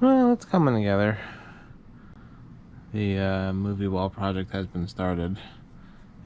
Well, it's coming together. The movie wall project has been started.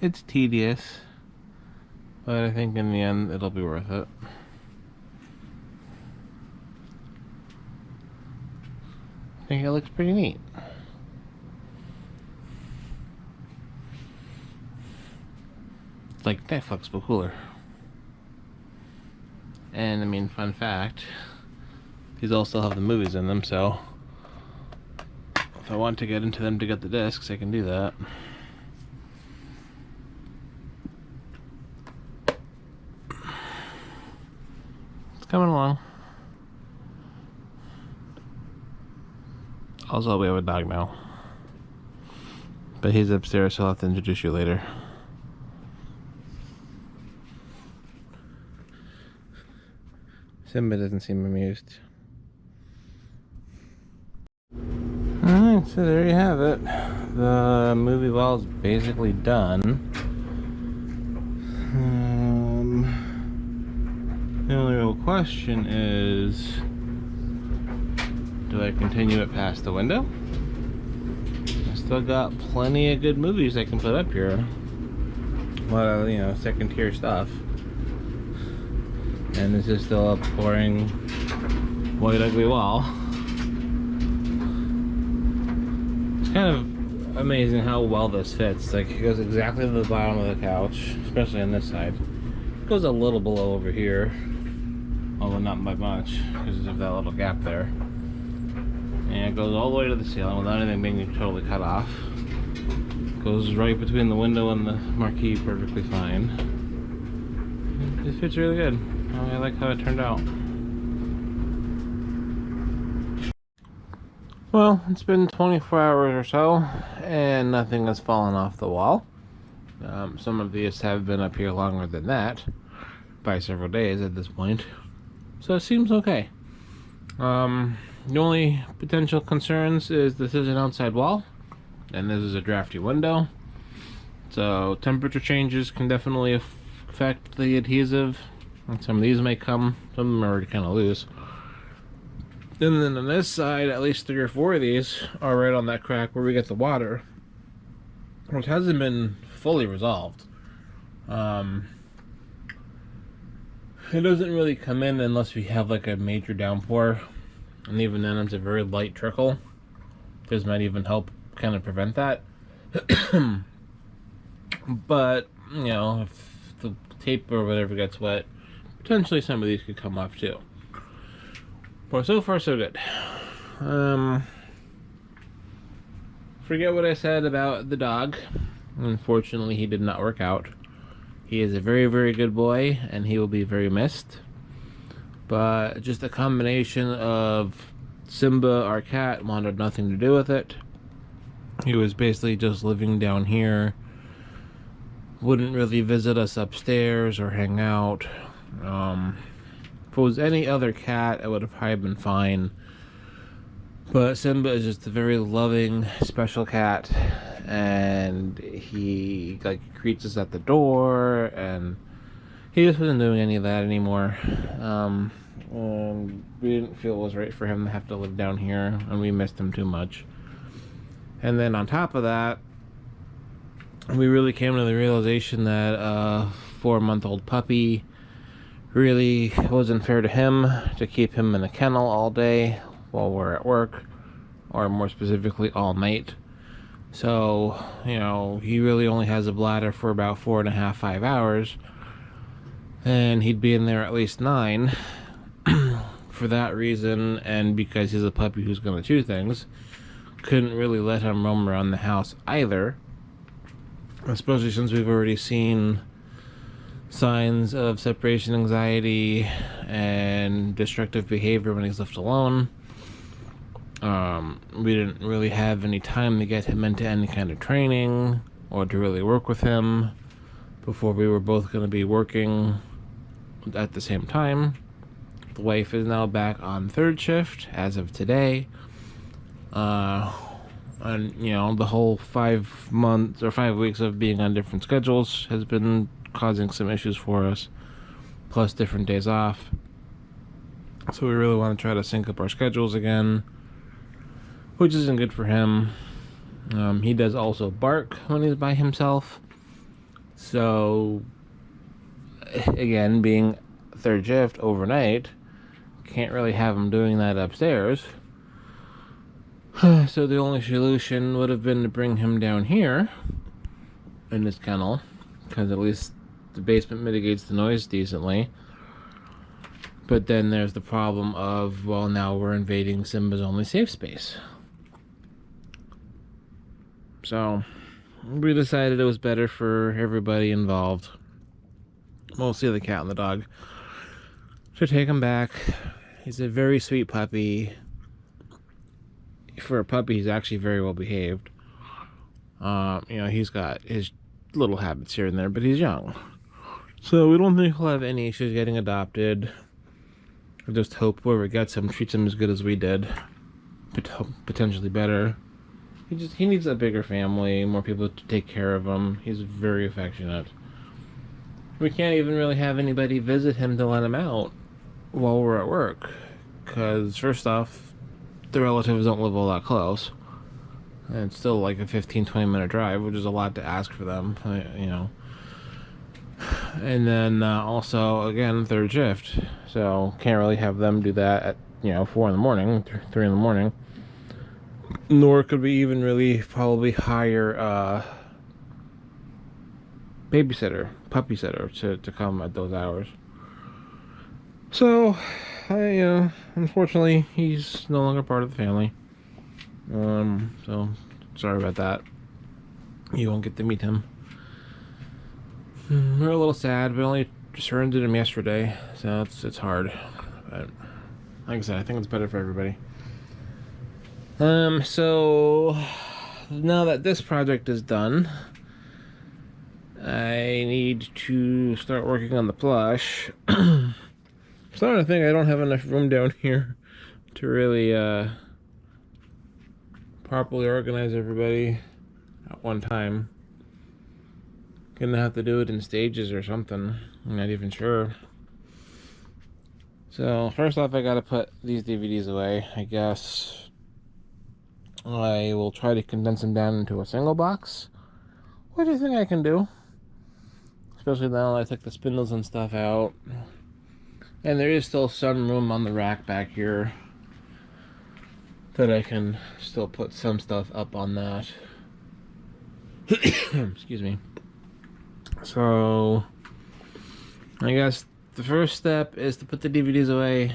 It's tedious, but I think in the end it'll be worth it. I think it looks pretty neat. It's like Netflix, but cooler. And I mean, fun fact, these all still have the movies in them, so if I want to get into them to get the discs, I can do that. It's coming along. Also, we have a dog now, but he's upstairs, so I'll have to introduce you later. Simba doesn't seem amused. Alright, so there you have it. The movie wall is basically done. The only real question is, do I continue it past the window? I still got plenty of good movies I can put up here. Well, you know, second tier stuff. And this is still a boring, white, ugly wall. It's kind of amazing how well this fits. Like, it goes exactly to the bottom of the couch, especially on this side. It goes a little below over here, although not by much, because of that little gap there. And it goes all the way to the ceiling without anything being totally cut off. It goes right between the window and the marquee perfectly fine. It fits really good. I like how it turned out. Well, it's been 24 hours or so, and nothing has fallen off the wall. Some of these have been up here longer than that, by several days at this point. So it seems okay. The only potential concerns is this is an outside wall, and this is a drafty window. So temperature changes can definitely affect the adhesive. And some of these may come, some of them are already kind of loose. And then on this side, at least 3 or 4 of these are right on that crack where we get the water, which hasn't been fully resolved. It doesn't really come in unless we have like a major downpour, and even then it's a very light trickle. This might even help kind of prevent that. But, you know, if the tape or whatever gets wet, potentially some of these could come off too. But so far so good. Forget what I said about the dog. Unfortunately, he did not work out. He is a very, very good boy, and he will be very missed. But just a combination of Simba, our cat, wanted nothing to do with it. He was basically just living down here. Wouldn't really visit us upstairs or hang out. If it was any other cat, it would have probably been fine. But Simba is just a very loving, special cat, and he like greets us at the door, and he just wasn't doing any of that anymore. And we didn't feel it was right for him to have to live down here, and we missed him too much. And then on top of that, we really came to the realization that a 4-month-old puppy really wasn't fair to him to keep him in a kennel all day while we're at work, or more specifically all night. So, you know, he really only has a bladder for about 4.5, 5 hours, and he'd be in there at least 9. For that reason, and because he's a puppy who's going to chew things, couldn't really let him roam around the house either, especially since we've already seen signs of separation anxiety and destructive behavior when he's left alone. We didn't really have any time to get him into any kind of training or to really work with him before we were both going to be working at the same time. The wife is now back on 3rd shift as of today. And, you know, the whole 5 months or 5 weeks of being on different schedules has been causing some issues for us, plus different days off. So we really want to try to sync up our schedules again. which isn't good for him. He does also bark when he's by himself. So, again, being third shift overnight, can't really have him doing that upstairs. So the only solution would have been to bring him down here in this kennel, because at least the basement mitigates the noise decently. But then there's the problem of, well, now we're invading Simba's only safe space. So we decided it was better for everybody involved, mostly the cat and the dog, to take him back. He's a very sweet puppy. For a puppy, he's actually very well behaved. He's got his little habits here and there, but he's young. So we don't think he'll have any issues getting adopted. I just hope whoever gets him treats him as good as we did. Potentially better. He needs a bigger family, more people to take care of him. He's very affectionate. We can't even really have anybody visit him to let him out while we're at work. Because, first off, the relatives don't live all that close. And it's still like a 15-20 minute drive, which is a lot to ask for them, And then also, again, third shift. So can't really have them do that at 4 in the morning, 3 in the morning. Nor could we even really probably hire puppy sitter to come at those hours. So unfortunately, he's no longer part of the family. So sorry about that. You won't get to meet him. We're a little sad. We only surrendered him yesterday, so it's hard. But like I said, I think it's better for everybody. So now that this project is done, I need to start working on the plush. I'm starting to think I don't have enough room down here to really properly organize everybody at one time. Gonna have to do it in stages or something. I'm not even sure. So first off, I gotta put these DVDs away. I guess I will try to condense them down into a single box, which I think I can do. Especially now I took the spindles and stuff out. And there is still some room on the rack back here that I can still put some stuff up on that. Excuse me. So I guess the first step is to put the DVDs away,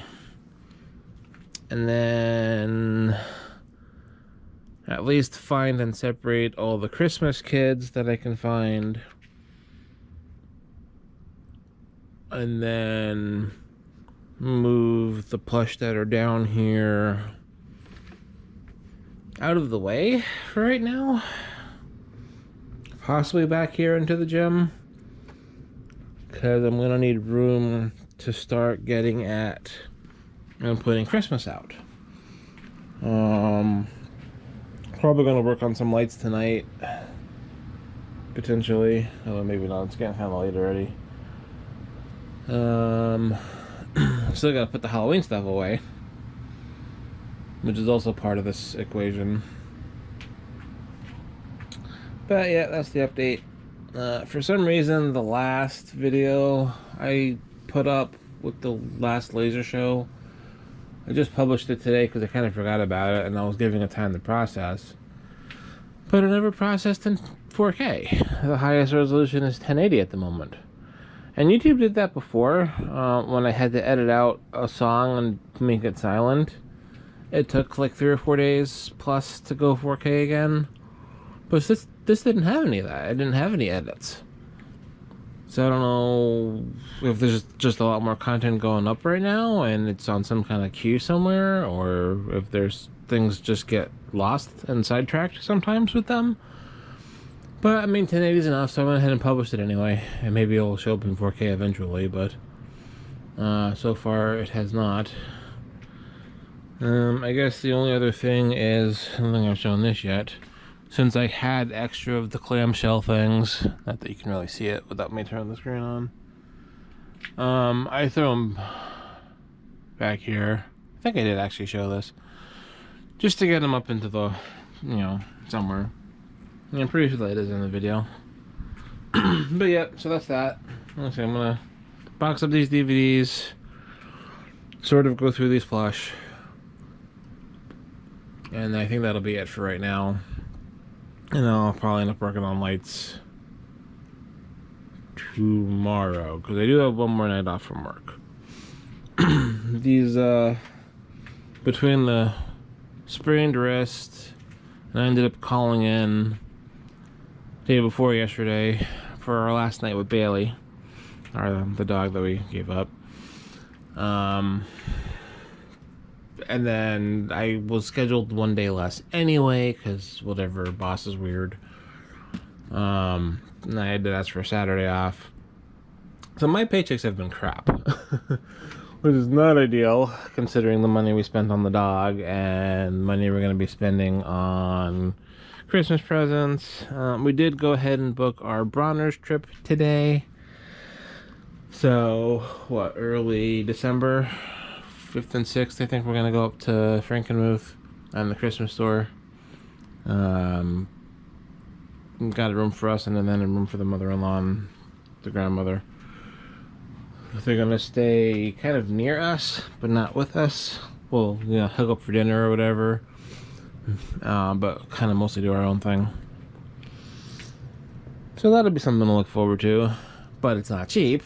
and then at least find and separate all the Christmas kids that I can find, and then move the plush that are down here out of the way for right now. Possibly back here into the gym, because I'm gonna need room to start getting at and putting Christmas out. Probably gonna work on some lights tonight, potentially. Although maybe not. It's getting kind of late already. Still gotta put the Halloween stuff away, which is also part of this equation. But yeah, that's the update. For some reason, the last video I put up with the last laser show, I just published it today because I kind of forgot about it and I was giving it time to process. But it never processed in 4K. The highest resolution is 1080 at the moment. And YouTube did that before, when I had to edit out a song and make it silent. It took like 3 or 4 days plus to go 4K again. But this didn't have any of that. It didn't have any edits. So I don't know if there's just a lot more content going up right now and it's on some kind of queue somewhere, or if there's things just get lost and sidetracked sometimes with them. But I mean, 1080 is enough, so I went ahead and published it anyway. And maybe it'll show up in 4K eventually, but so far it has not. I guess the only other thing is, I don't think I've shown this yet. Since I had extra of the clamshell things, not that you can really see it without me turning the screen on, I threw them back here. I think I did actually show this. just to get them up into the, somewhere. Yeah, I'm pretty sure that is in the video. But yeah, so that's that. Okay, I'm gonna box up these DVDs, sort of go through these flush, and I think that'll be it for right now. And I'll probably end up working on lights tomorrow, because I do have one more night off from work. These, between the sprained wrist, and I ended up calling in the day before yesterday for our last night with Bailey, or the dog that we gave up. And then I was scheduled one day less anyway, because whatever, boss is weird. And I had to ask for a Saturday off. So my paychecks have been crap. Which is not ideal, considering the money we spent on the dog and money we're going to be spending on Christmas presents. We did go ahead and book our Bronner's trip today. So, early December 5th and 6th, I think we're going to go up to Frankenmuth and the Christmas store. Got a room for us, and then a room for the mother-in-law and the grandmother. They're going to stay kind of near us, but not with us. We'll, hook up for dinner or whatever. But kind of mostly do our own thing. So that'll be something to look forward to. But it's not cheap.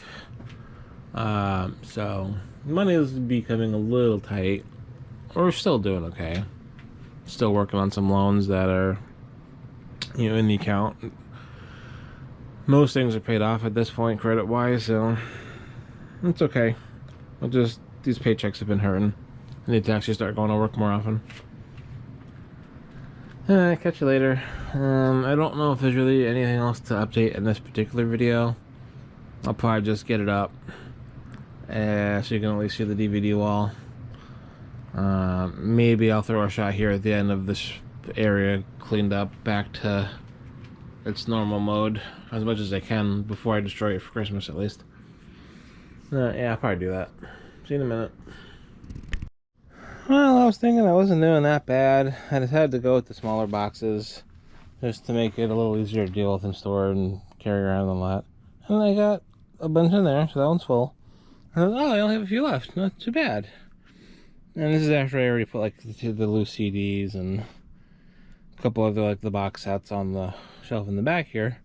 So money is becoming a little tight. We're still doing okay. Still working on some loans that are, in the account. Most things are paid off at this point, credit-wise, so it's okay. These paychecks have been hurting. I need to actually start going to work more often. Catch you later. I don't know if there's really anything else to update in this particular video. I'll probably just get it up, so you can at least see the DVD wall. Maybe I'll throw a shot here at the end of this area cleaned up back to its normal mode as much as I can before I destroy it for Christmas, at least. Yeah, I'll probably do that. See you in a minute. Well, I was thinking I wasn't doing that bad. I decided to go with the smaller boxes just to make it a little easier to deal with in store and carry around a lot. And I got a bunch in there, so that one's full. I thought, I only have a few left. Not too bad. And this is after I already put the loose CDs and a couple of the box sets on the shelf in the back here.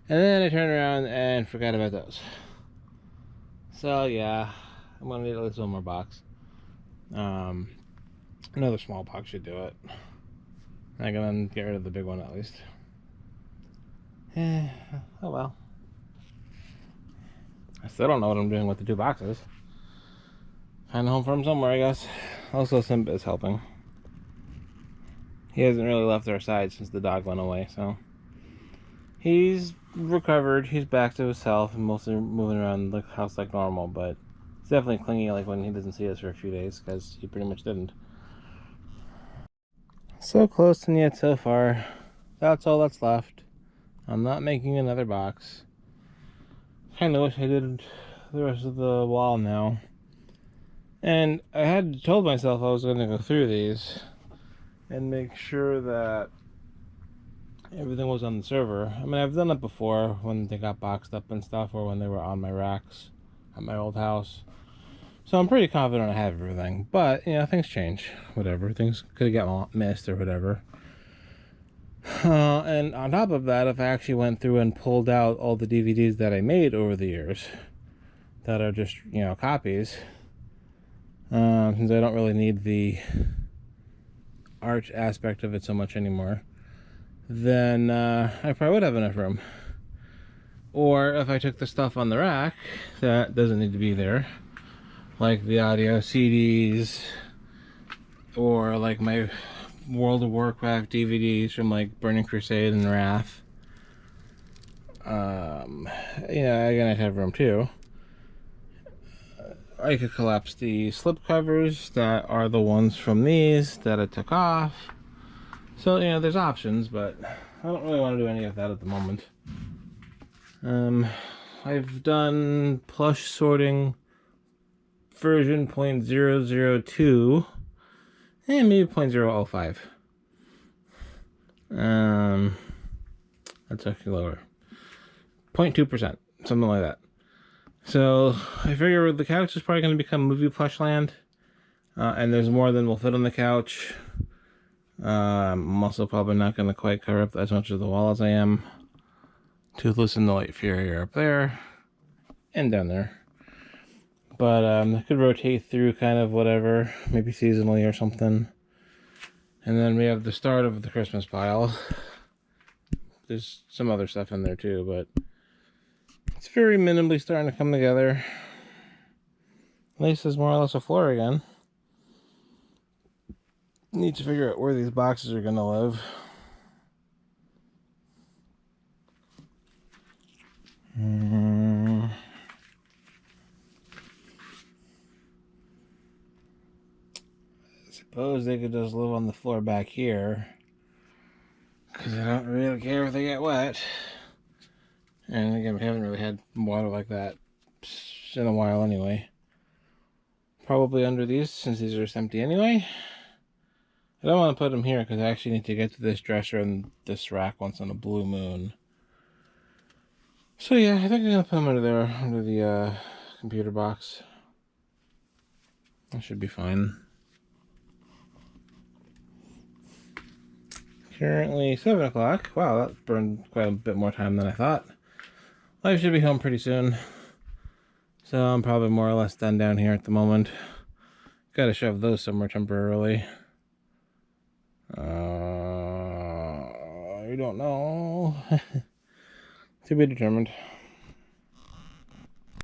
And then I turned around and forgot about those. So yeah, I'm gonna need at least one more box. Another small box should do it. I can get rid of the big one at least. Oh well. I still don't know what I'm doing with the 2 boxes. Find a home for him somewhere, I guess. Also, Simba is helping. He hasn't really left our side since the dog went away, so he's recovered. He's back to himself and mostly moving around the house like normal, but he's definitely clingy when he doesn't see us for a few days, because he pretty much didn't. So close and yet so far. That's all that's left. I'm not making another box. Kinda wish I did the rest of the wall now. And I had told myself I was going to go through these and make sure that everything was on the server. I mean, I've done it before when they got boxed up and stuff, or when they were on my racks at my old house. So I'm pretty confident I have everything. But, things change. Whatever. Things could get missed or whatever. And on top of that, if I actually went through and pulled out all the DVDs that I made over the years that are just, copies, since I don't really need the art aspect of it so much anymore, then I probably would have enough room. Or if I took the stuff on the rack that doesn't need to be there, like the audio CDs, or like my World of Warcraft DVDs from Burning Crusade and Wrath, again, I'd have room too. I could collapse the slip covers that are the ones from these that I took off. So, there's options, but I don't really want to do any of that at the moment. I've done plush sorting version 0.002, maybe 0.005. That's actually lower. 0.2%, something like that. So I figure the couch is probably going to become movie plush land, and there's more than will fit on the couch. I'm also probably not going to quite cover up as much of the wall as I am. Toothless and the Light Fury are up there and down there. But I could rotate through kind of whatever, maybe seasonally or something. And then we have the start of the Christmas pile. There's some other stuff in there too, but it's very minimally starting to come together. At least there's more or less a floor again. Need to figure out where these boxes are going to live. I suppose they could just live on the floor back here, because I don't really care if they get wet. And again, we haven't really had water like that in a while anyway. Probably under these, since these are just empty anyway. I don't want to put them here because I actually need to get to this dresser and this rack once on a blue moon. So yeah, I think I'm going to put them under there, under the computer box. That should be fine. Currently 7 o'clock. Wow, that burned quite a bit more time than I thought. I should be home pretty soon. So I'm probably more or less done down here at the moment. Gotta shove those somewhere temporarily. I don't know. To be determined.